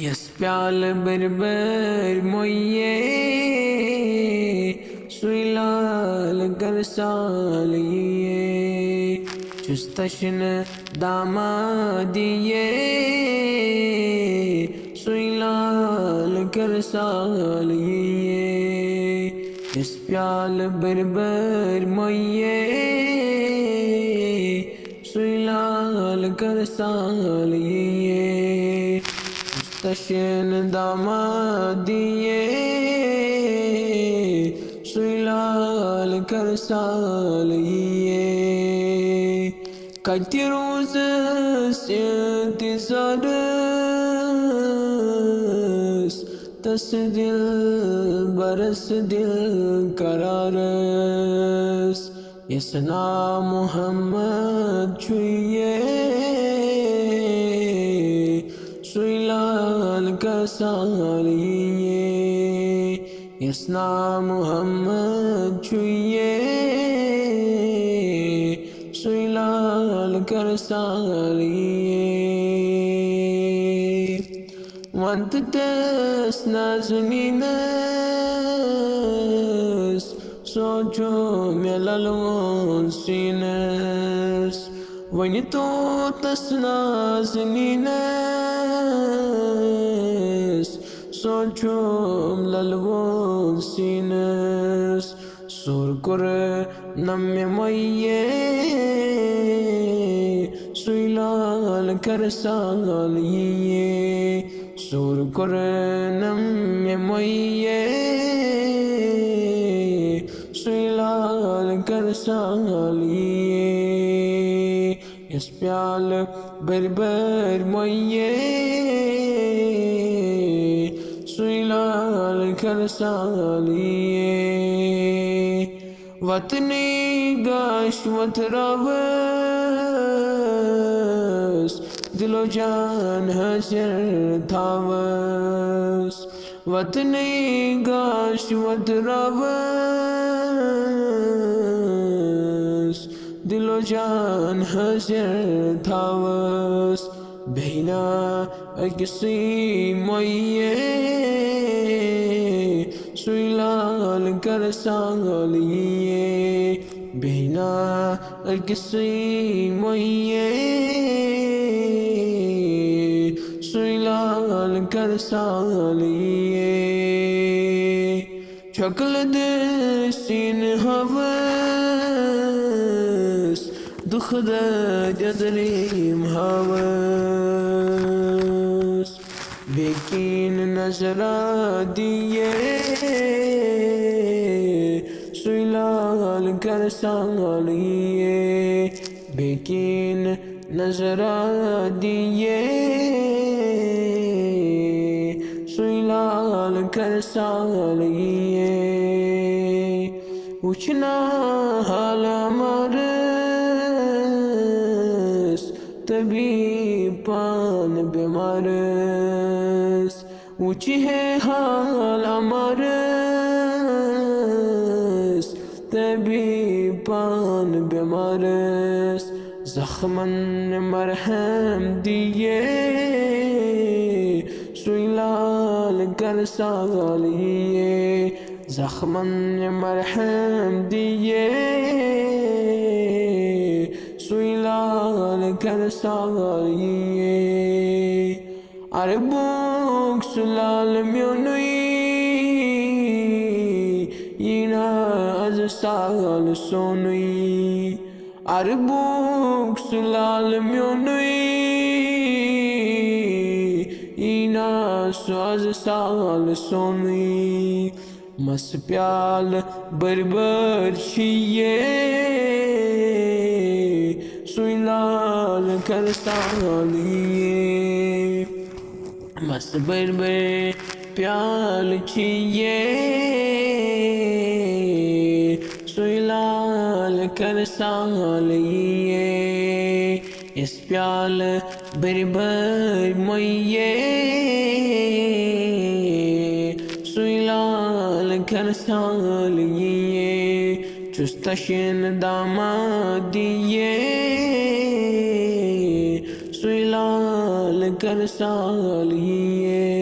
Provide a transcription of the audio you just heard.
yes प्याल berber moye suilal garsaliye chustashn damadiye suilal garsaliye यस प्याल berber moye suilal garsaliye तशन दामादिये सुइलाल कर सालिये कति रोज से इंतज़ारस तस दिल बरस दिल करारस यसना मोहम्मद छुए सुइलाल करसालिये यसना मोहम्मद छुए सुइलाल करसालिये वंत दस नाज़नीनस सोचो मेललवन सीनस वनी तो तस नाज़नीनस सोचum lalvon sines sur kore namme moye suilal karsaliye sur kore namme moye suilal karsaliye yes pyal berber moye सुइलाल करसालिये वतनी गाश वतरावस दिलो जान हजर थावस वतनी गाश वतरावस दिलो जान हजर थावस बेना किसी मोये सुइलाल करसालिये बेना किसी मोये सुइलाल करसालिये शक्ल दसीन हवस दुखद जदरीम हवस बेकीन नजरा दिए सुइलाल करसालिये बेकीन नजरा दिए सुइलाल करसालिये उछना हाल मरस तभी पान बीमारस ऊँची है हाल अमरस तभी पान बीमारस जख्मन मरहम दिए सुइलाल करसालिये जख्मन मरहम दिए सुइलाल करसालिये अरबुक सुलाल म्योनुई यीना az साल सोनुई अरबुक सुलाल म्योनुई यीना az साल सोनुई मस प्याल berber छिये सुइलाल करसालिये मस berber प्याल छिये सुइलाल करसालिये इस प्याल berber मोये सुइलाल करसालिये चुस्तशन दामादिये सुइलाल कर सालिए